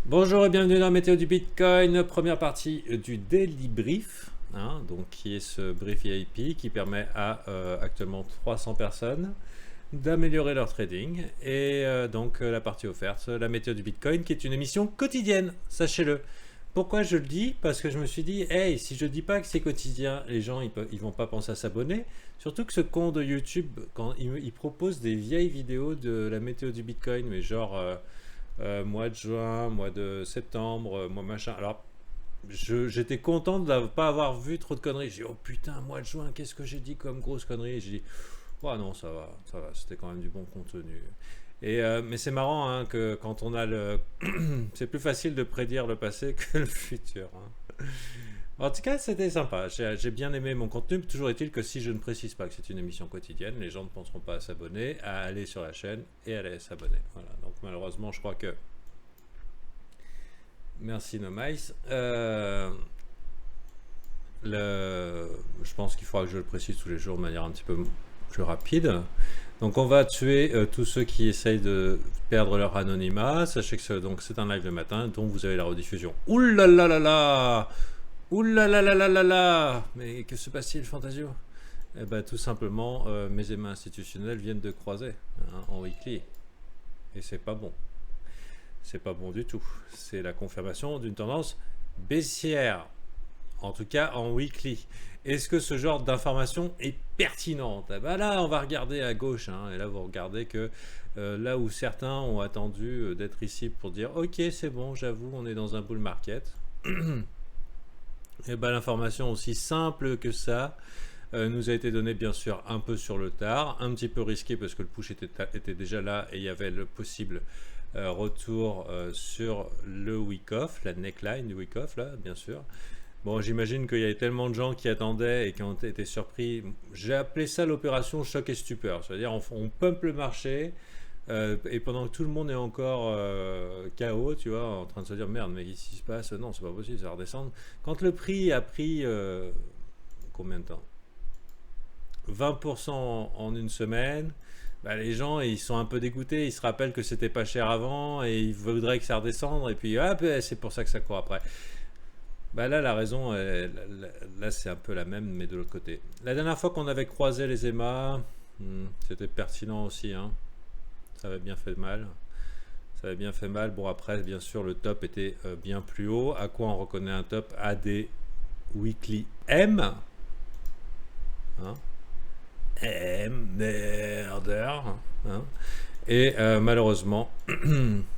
Bonjour et bienvenue dans la météo du Bitcoin, première partie du Daily Brief, donc qui est ce brief VIP qui permet à actuellement 300 personnes d'améliorer leur trading. Et donc la partie offerte, la météo du Bitcoin, qui est une émission quotidienne, sachez-le. Pourquoi je le dis? Parce que je me suis dit, hey, si je dis pas que c'est quotidien, les gens ils vont pas penser à s'abonner. Surtout que ce compte de YouTube, quand il propose des vieilles vidéos de la météo du Bitcoin, mais genre mois de juin, mois de septembre, mois machin. Alors, j'étais content de ne pas avoir vu trop de conneries. J'ai dit, oh putain, mois de juin, qu'est-ce que j'ai dit comme grosse connerie? J'ai dit, oh non, ça va, c'était quand même du bon contenu. Mais c'est marrant que quand on a le. C'est plus facile de prédire le passé que le futur. En tout cas, c'était sympa. J'ai bien aimé mon contenu. Toujours est-il que si je ne précise pas que c'est une émission quotidienne, les gens ne penseront pas à s'abonner, à aller sur la chaîne et à aller s'abonner. Voilà. Donc malheureusement, je crois que. Merci No Mice. Je pense qu'il faudra que je le précise tous les jours de manière un petit peu plus rapide. Donc on va tuer tous ceux qui essayent de perdre leur anonymat. Sachez que c'est un live le matin dont vous avez la rediffusion. Ouh là là là là! Ouh là là là là là là! Mais que se passe-t-il, Fantasio? Eh ben tout simplement, mes aimants institutionnels viennent de croiser en weekly. Et c'est pas bon. C'est pas bon du tout. C'est la confirmation d'une tendance baissière. En tout cas en weekly. Est-ce que ce genre d'information est pertinente? Eh ben là, on va regarder à gauche. Et là, vous regardez que là où certains ont attendu d'être ici pour dire ok, c'est bon, j'avoue, on est dans un bull market. Et ben l'information aussi simple que ça nous a été donnée bien sûr un peu sur le tard, un petit peu risqué parce que le push était déjà là et il y avait le possible retour sur le week-off, la neckline du week-off là, bien sûr. Bon, j'imagine qu'il y avait tellement de gens qui attendaient et qui ont été surpris. J'ai appelé ça l'opération choc et stupeur. C'est-à-dire on pump le marché et pendant que tout le monde est encore KO, tu vois, en train de se dire merde, mais qu'est-ce qui se passe? Non, c'est pas possible, ça va redescendre. Quand le prix a pris combien de temps? 20% en une semaine. Bah, les gens ils sont un peu dégoûtés, ils se rappellent que c'était pas cher avant et ils voudraient que ça redescende et puis c'est pour ça que ça court après. Bah là, la raison, là, c'est un peu la même, mais de l'autre côté. La dernière fois qu'on avait croisé les EMA, c'était pertinent aussi. Ça avait bien fait mal. Ça avait bien fait mal. Bon, après, bien sûr, le top était bien plus haut. À quoi on reconnaît un top? À des weekly M. M, merder. Et malheureusement,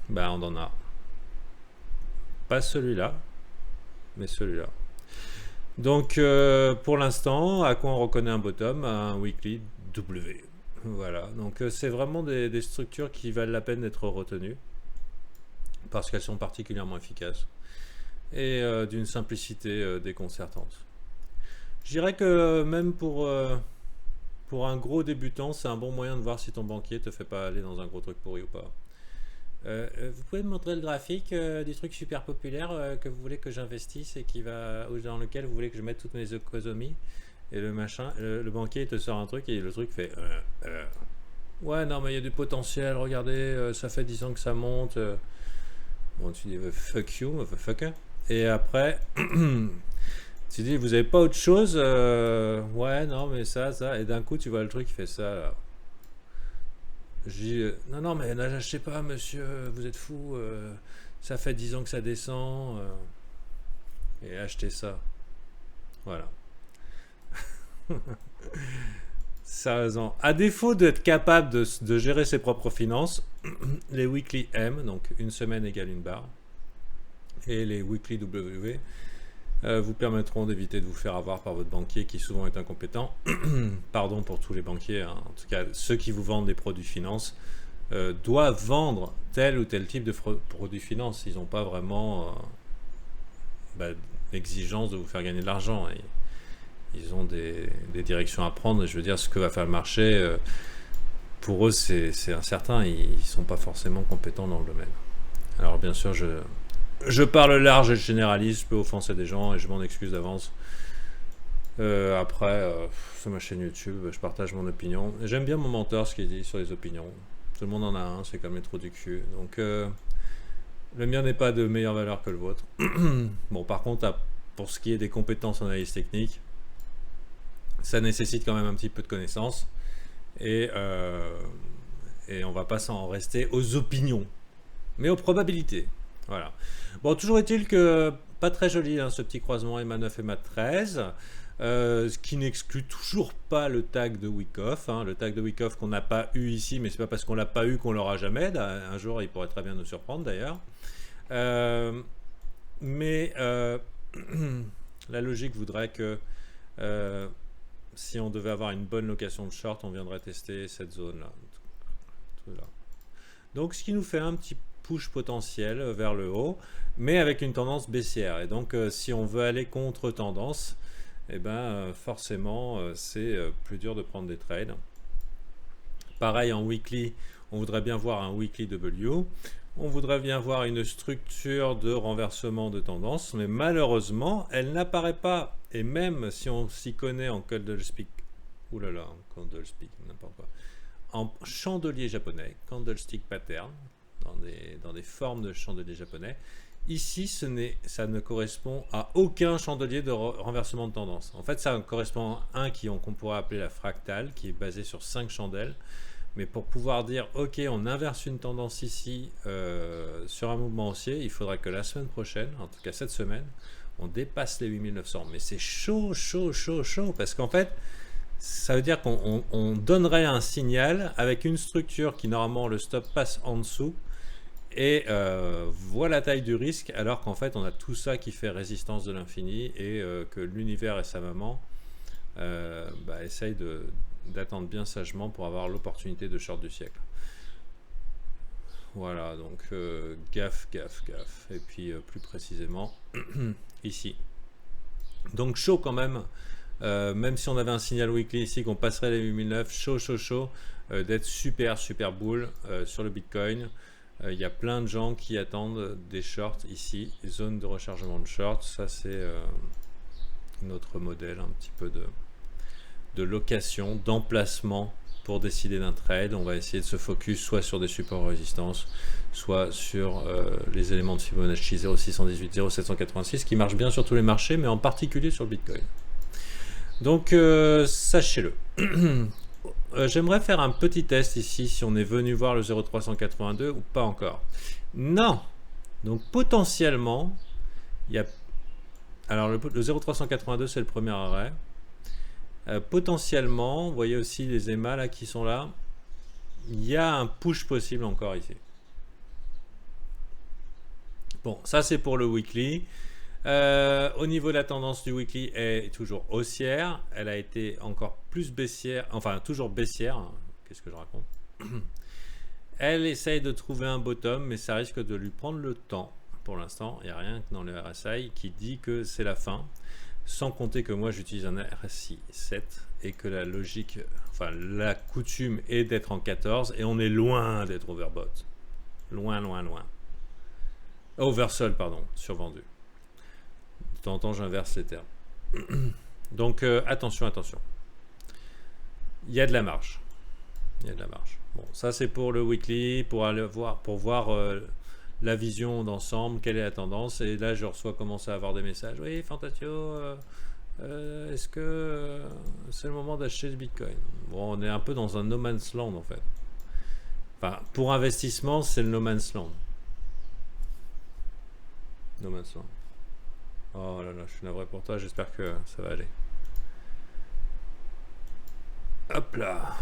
bah, on en a. Pas celui-là, mais celui-là. Donc pour l'instant, à quoi on reconnaît un bottom? Un weekly W. Voilà, donc c'est vraiment des structures qui valent la peine d'être retenues parce qu'elles sont particulièrement efficaces et d'une simplicité déconcertante. Je dirais que même pour un gros débutant, c'est un bon moyen de voir si ton banquier te fait pas aller dans un gros truc pourri ou pas. Vous pouvez me montrer le graphique du truc super populaire que vous voulez que j'investisse et dans lequel vous voulez que je mette toutes mes économies et le machin, le banquier te sort un truc et le truc fait ouais non mais il y a du potentiel, regardez, ça fait 10 ans que ça monte. Bon tu dis fuck you, motherfucker. Et après tu dis vous avez pas autre chose, ouais non mais ça, et d'un coup tu vois le truc qui fait ça là. Je dis non mais n'achetez pas monsieur, vous êtes fou, ça fait 10 ans que ça descend et achetez ça. Voilà. Sérieusement, à défaut d'être capable de gérer ses propres finances, les weekly M, donc une semaine égale une barre, et les weekly W vous permettront d'éviter de vous faire avoir par votre banquier qui souvent est incompétent. Pardon pour tous les banquiers, en tout cas ceux qui vous vendent des produits finances doivent vendre tel ou tel type de produits finances. Ils n'ont pas vraiment l'exigence de vous faire gagner de l'argent. Ils ont des directions à prendre. Je veux dire, ce que va faire le marché, pour eux c'est incertain. Ils ne sont pas forcément compétents dans le domaine. Alors bien sûr, je parle large et je généralise, je peux offenser des gens et je m'en excuse d'avance. Après, sur ma chaîne YouTube, je partage mon opinion. J'aime bien mon mentor, ce qu'il dit sur les opinions. Tout le monde en a un, c'est comme les trous du cul. Donc, Le mien n'est pas de meilleure valeur que le vôtre. Bon, par contre, pour ce qui est des compétences en analyse technique, ça nécessite quand même un petit peu de connaissances. Et on va pas s'en rester aux opinions, mais aux probabilités. Voilà. Bon, toujours est-il que pas très joli ce petit croisement EMA9 EMA13. Ce qui n'exclut toujours pas le tag de Wyckoff, le tag de Wyckoff qu'on n'a pas eu ici, mais c'est pas parce qu'on l'a pas eu qu'on l'aura jamais. Un jour, il pourrait très bien nous surprendre d'ailleurs. Mais la logique voudrait que si on devait avoir une bonne location de short, on viendrait tester cette zone-là. Donc, ce qui nous fait un petit push potentiel vers le haut, mais avec une tendance baissière. Et donc, si on veut aller contre tendance, eh ben, forcément, c'est plus dur de prendre des trades. Pareil en weekly, on voudrait bien voir un weekly W. On voudrait bien voir une structure de renversement de tendance, mais malheureusement, elle n'apparaît pas. Et même si on s'y connaît en candlestick, oulala, candlestick, n'importe quoi, en chandelier japonais, candlestick pattern, dans des formes de chandelier japonais, ici, ça ne correspond à aucun chandelier de renversement de tendance. En fait, ça correspond à un qu'on pourrait appeler la fractale, qui est basée sur 5 chandelles. Mais pour pouvoir dire, ok, on inverse une tendance ici sur un mouvement haussier, il faudrait que la semaine prochaine, en tout cas cette semaine, on dépasse les 8900. Mais c'est chaud, chaud, chaud, chaud, parce qu'en fait, ça veut dire qu'on donnerait un signal avec une structure qui, normalement, le stop passe en dessous, et voit la taille du risque, alors qu'en fait, on a tout ça qui fait résistance de l'infini, et que l'univers et sa maman essayent d'attendre bien sagement pour avoir l'opportunité de short du siècle. Voilà, donc gaffe, gaffe, gaffe. Et puis plus précisément, ici. Donc chaud quand même, même si on avait un signal weekly ici, qu'on passerait les 8009, chaud, chaud, chaud, d'être super, super bull sur le Bitcoin. Il y a plein de gens qui attendent des shorts ici, zone de rechargement de shorts. Ça, c'est notre modèle un petit peu de location, d'emplacement pour décider d'un trade. On va essayer de se focus soit sur des supports résistance, soit sur les éléments de Fibonacci 0,618, 0,786 qui marchent bien sur tous les marchés, mais en particulier sur le Bitcoin. Donc sachez-le. J'aimerais faire un petit test ici si on est venu voir le 0,382 ou pas encore. Non. Donc potentiellement, il y a... Alors le 0,382 c'est le premier arrêt. Potentiellement, vous voyez aussi les EMA là qui sont là, il y a un push possible encore ici. Bon, ça c'est pour le weekly. Au niveau de la tendance du weekly, elle est toujours haussière. Elle a été encore plus baissière, enfin toujours baissière. Qu'est-ce que je raconte? Elle essaye de trouver un bottom, mais ça risque de lui prendre le temps. Pour l'instant, il n'y a rien dans le RSI qui dit que c'est la fin. Sans compter que moi j'utilise un RSI 7 et que la logique, enfin la coutume est d'être en 14 et on est loin d'être overbought. Loin, loin, loin. Oversold, pardon, survendu. De temps en temps j'inverse les termes. Donc attention, attention. Il y a de la marge. Il y a de la marge. Bon, ça c'est pour le weekly, pour aller voir, la vision d'ensemble, quelle est la tendance. Et là je reçois, commence à avoir des messages. Oui, Fantatio, est-ce que c'est le moment d'acheter du Bitcoin? Bon, on est un peu dans un no man's land en fait. Enfin, pour investissement, c'est le no man's land. No man's land. Oh là là, je suis navré pour toi, j'espère que ça va aller. Hop là.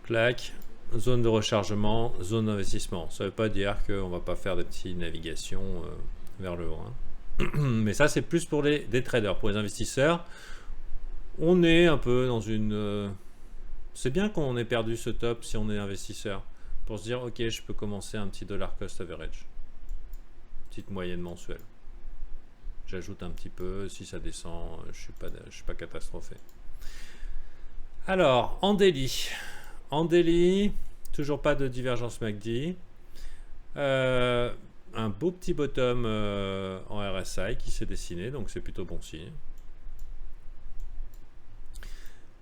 Clac. Zone de rechargement, zone d'investissement. Ça ne veut pas dire qu'on ne va pas faire des petites navigations vers le haut. Mais ça, c'est plus pour des traders. Pour les investisseurs, on est un peu dans une... c'est bien qu'on ait perdu ce top si on est investisseur. Pour se dire, ok, je peux commencer un petit dollar cost average. Petite moyenne mensuelle. J'ajoute un petit peu. Si ça descend, je ne suis pas catastrophé. Alors, en daily... En daily, toujours pas de divergence MACD. Un beau petit bottom en RSI qui s'est dessiné, donc c'est plutôt bon signe.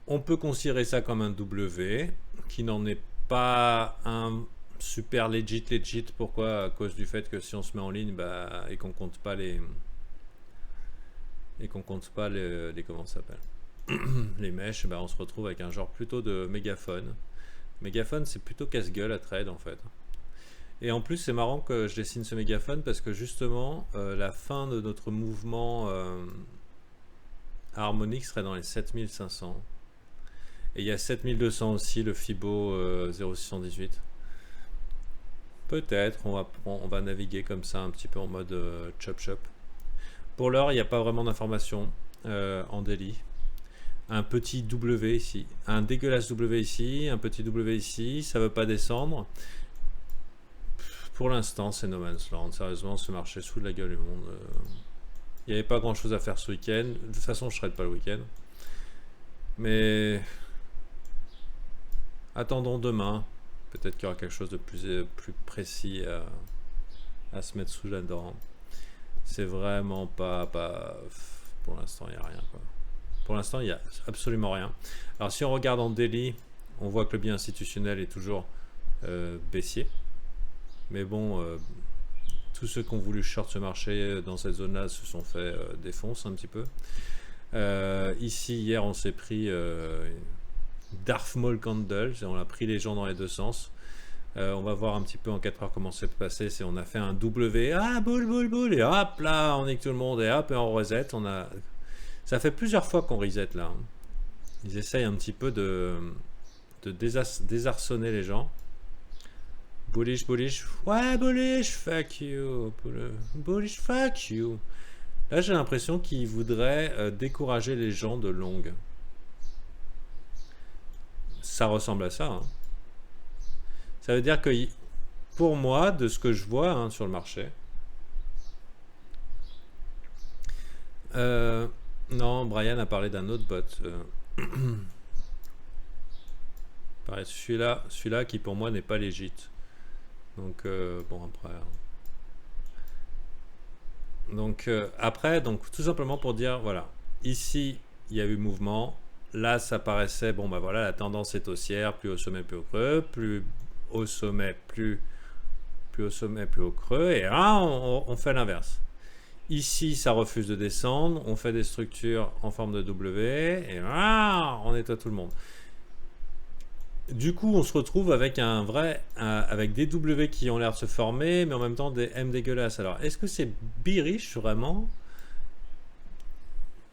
On peut considérer ça comme un W, qui n'en est pas un super legit. Pourquoi? À cause du fait que si on se met en ligne et qu'on compte pas les comment ça s'appelle, les mèches, on se retrouve avec un genre plutôt de mégaphone. Mégaphone, c'est plutôt casse-gueule à trade en fait. Et en plus, c'est marrant que je dessine ce mégaphone parce que justement, la fin de notre mouvement harmonique serait dans les 7500. Et il y a 7200 aussi, le Fibo 0,618. Peut-être, on va naviguer comme ça un petit peu en mode chop. Pour l'heure, il n'y a pas vraiment d'informations en daily. Un petit W ici, un dégueulasse W ici, un petit W ici, ça ne veut pas descendre. Pour l'instant, c'est no man's land. Sérieusement, ce marché sous de la gueule du monde. Il n'y avait pas grand chose à faire ce week-end. De toute façon, je ne trade pas le week-end. Mais attendons demain. Peut-être qu'il y aura quelque chose de plus précis à se mettre sous la dent. C'est vraiment pas. Pour l'instant, il n'y a rien, quoi. Pour l'instant, il n'y a absolument rien. Alors, si on regarde en daily, on voit que le bien institutionnel est toujours baissier. Mais bon, tous ceux qui ont voulu short ce marché dans cette zone-là se sont fait défoncer un petit peu. Ici, hier, on s'est pris Darth Maul Candle. On a pris les gens dans les deux sens. On va voir un petit peu en 4 heures comment c'est passé. On a fait un W. Ah, boule. Et hop, là, on nique tout le monde. Et hop, et on reset. Ça fait plusieurs fois qu'on reset là. Ils essayent un petit peu de désarçonner les gens. Bullish. Ouais, bullish, fuck you. Bullish, fuck you. Là, j'ai l'impression qu'ils voudraient décourager les gens de long. Ça ressemble à ça. Hein. Ça veut dire que, pour moi, de ce que je vois sur le marché, non, Brian a parlé d'un autre bot. Celui-là qui pour moi n'est pas légit. Donc bon après. Donc après, tout simplement pour dire voilà, ici il y a eu mouvement. Là ça paraissait bon voilà, la tendance est haussière, plus au sommet plus au creux, plus au sommet plus au sommet plus au creux, et là on fait l'inverse. Ici, ça refuse de descendre. On fait des structures en forme de W. Et on nettoie tout le monde. Du coup, on se retrouve avec avec des W qui ont l'air de se former, mais en même temps des M dégueulasses. Alors, est-ce que c'est bearish vraiment?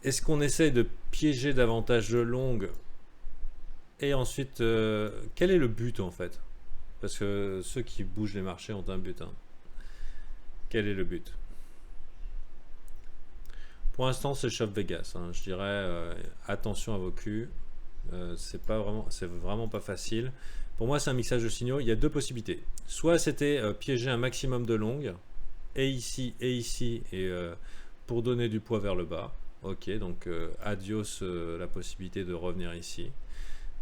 Est-ce qu'on essaye de piéger davantage de longues? Et ensuite, quel est le but en fait? Parce que ceux qui bougent les marchés ont un but. Hein. Quel est le but? Pour l'instant, c'est Shop Vegas. Hein. Je dirais attention à vos culs. C'est vraiment pas facile. Pour moi, c'est un mixage de signaux. Il y a deux possibilités. Soit c'était piéger un maximum de longues, et ici, et pour donner du poids vers le bas. Ok, donc adios la possibilité de revenir ici.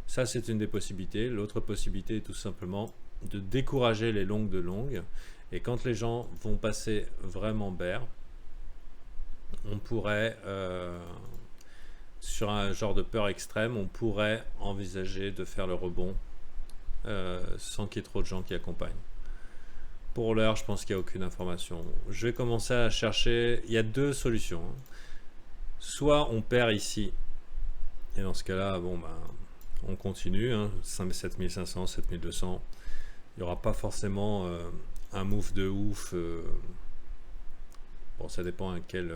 Ça, c'est une des possibilités. L'autre possibilité est tout simplement de décourager les longues de longues. Et quand les gens vont passer vraiment bear, on pourrait, sur un genre de peur extrême, on pourrait envisager de faire le rebond sans qu'il y ait trop de gens qui accompagnent. Pour l'heure, je pense qu'il n'y a aucune information. Je vais commencer à chercher. Il y a deux solutions. Hein. Soit on perd ici, et dans ce cas-là, on continue. Hein, 7500, 7200. Il n'y aura pas forcément un move de ouf. Bon, ça dépend à quel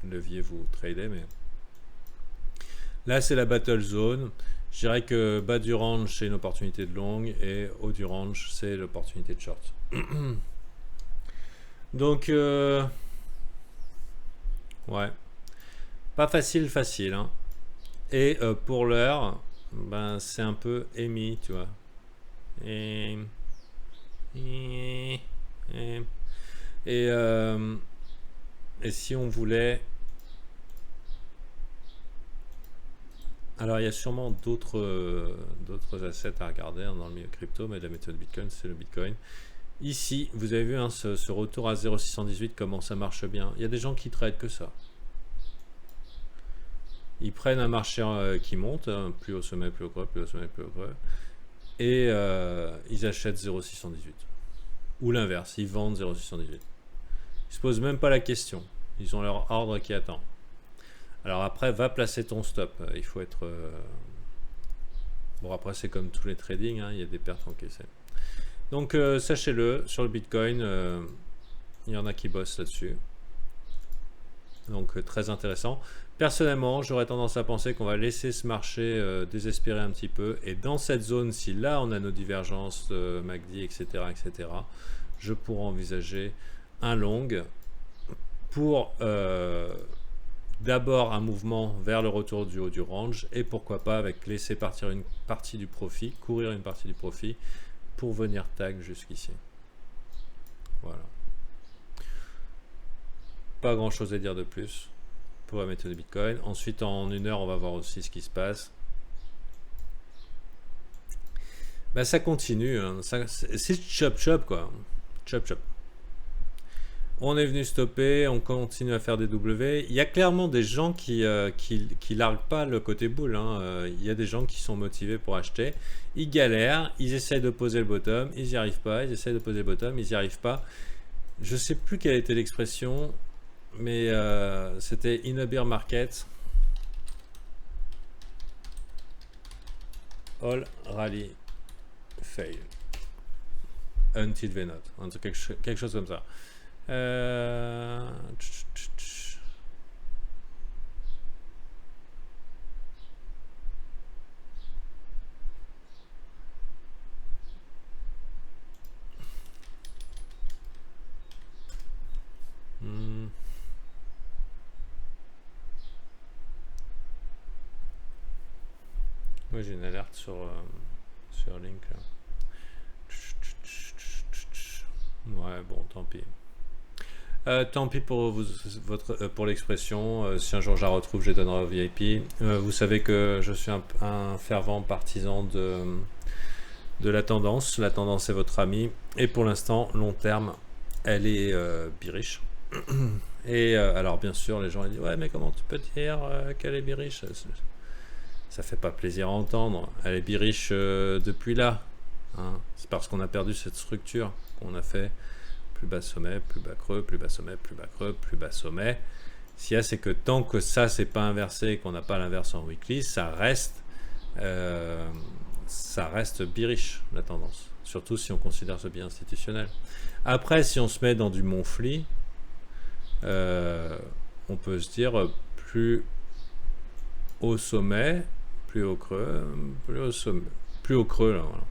levier vous tradez, mais là, c'est la battle zone. Je dirais que bas du range, c'est une opportunité de long, et haut du range, c'est l'opportunité de short. Donc, ouais, pas facile. Hein. Et pour l'heure, c'est un peu émis, tu vois. Et si on voulait... Alors, il y a sûrement d'autres assets à regarder dans le milieu crypto, mais la méthode Bitcoin, c'est le Bitcoin. Ici, vous avez vu ce retour à 0,618, comment ça marche bien. Il y a des gens qui traitent que ça. Ils prennent un marché qui monte, plus au sommet, plus au creux, plus au sommet, plus au creux. et ils achètent 0,618. Ou l'inverse, ils vendent 0,618. Ils se posent même pas la question. Ils ont leur ordre qui attend. Alors après, va placer ton stop. Il faut être... Bon, après, c'est comme tous les trading, hein, il y a des pertes encaissées. Donc, sachez-le, sur le Bitcoin, il y en a qui bossent là-dessus. Donc, très intéressant. Personnellement, j'aurais tendance à penser qu'on va laisser ce marché désespérer un petit peu. Et dans cette zone, si là, on a nos divergences MACD, etc., etc., je pourrais envisager un long pour d'abord un mouvement vers le retour du haut du range et pourquoi pas avec laisser partir une partie du profit, courir une partie du profit pour venir tag jusqu'ici. Voilà. Pas grand chose à dire de plus pour la méthode Bitcoin. Ensuite, en une heure, on va voir aussi ce qui se passe. Bah, ça continue. Hein. C'est chop chop quoi. Chop chop. On est venu stopper, on continue à faire des W. Il y a clairement des gens qui larguent pas le côté boule. Hein. Il y a des gens qui sont motivés pour acheter. Ils galèrent, ils essayent de poser le bottom, ils n'y arrivent pas. Ils essayent de poser le bottom, ils n'y arrivent pas. Je sais plus quelle était l'expression, mais c'était in a bear market. All rally fail. Until they not. Quelque chose comme ça. Moi j'ai une alerte sur Link là. Ouais, bon, tant pis. Tant pis pour, pour l'expression. Si un jour je la retrouve, je les donnerai au VIP. Vous savez que je suis un fervent partisan de la tendance. La tendance est votre amie. Et pour l'instant, long terme, elle est bearish. Et alors, bien sûr, les gens ils disent ouais, mais comment tu peux dire qu'elle est bearish? Ça fait pas plaisir à entendre. Elle est bearish depuis là. Hein. C'est parce qu'on a perdu cette structure qu'on a fait. Plus bas sommet, plus bas creux, plus bas sommet, plus bas creux, plus bas sommet. Ce qu'il y a, c'est que tant que ça, c'est pas inversé et qu'on n'a pas l'inverse en weekly, ça reste bearish, la tendance. Surtout si on considère ce biais institutionnel. Après, si on se met dans du monthly, on peut se dire plus au sommet, plus au creux, plus au sommet, plus au creux, là, voilà.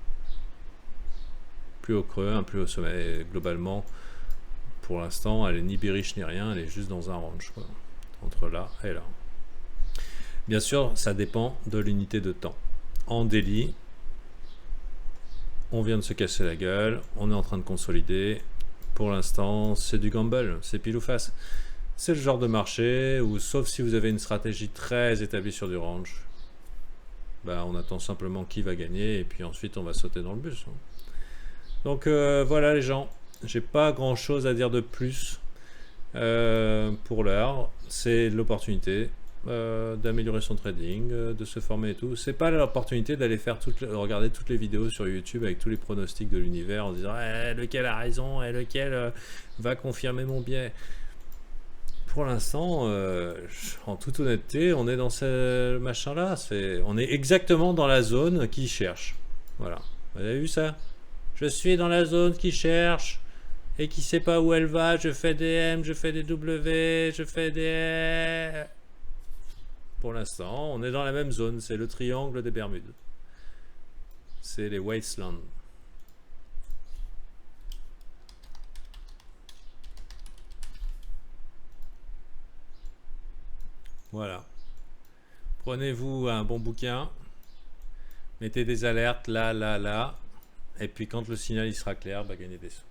Plus au creux, un plus haut sommet. Et globalement, pour l'instant, elle est ni bearish ni rien, elle est juste dans un range, quoi, entre là et là. Bien sûr, ça dépend de l'unité de temps. En daily, on vient de se casser la gueule, on est en train de consolider. Pour l'instant, c'est du gamble, c'est pile ou face. C'est le genre de marché où, sauf si vous avez une stratégie très établie sur du range, bah, on attend simplement qui va gagner et puis ensuite on va sauter dans le bus. Donc voilà les gens, j'ai pas grand chose à dire de plus pour l'heure. C'est l'opportunité d'améliorer son trading, de se former et tout. C'est pas l'opportunité d'aller faire regarder toutes les vidéos sur YouTube avec tous les pronostics de l'univers en disant lequel a raison et lequel va confirmer mon biais. Pour l'instant, en toute honnêteté, on est dans ce machin-là. On est exactement dans la zone qui cherche. Voilà, vous avez vu ça? Je suis dans la zone qui cherche et qui sait pas où elle va. Je fais des M, je fais des W, je fais des... Pour l'instant, on est dans la même zone. C'est le triangle des Bermudes. C'est les Wastelands. Voilà. Prenez-vous un bon bouquin. Mettez des alertes là, là, là. Et puis quand le signal il sera clair, bah, gagnez des sous.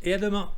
Et à demain!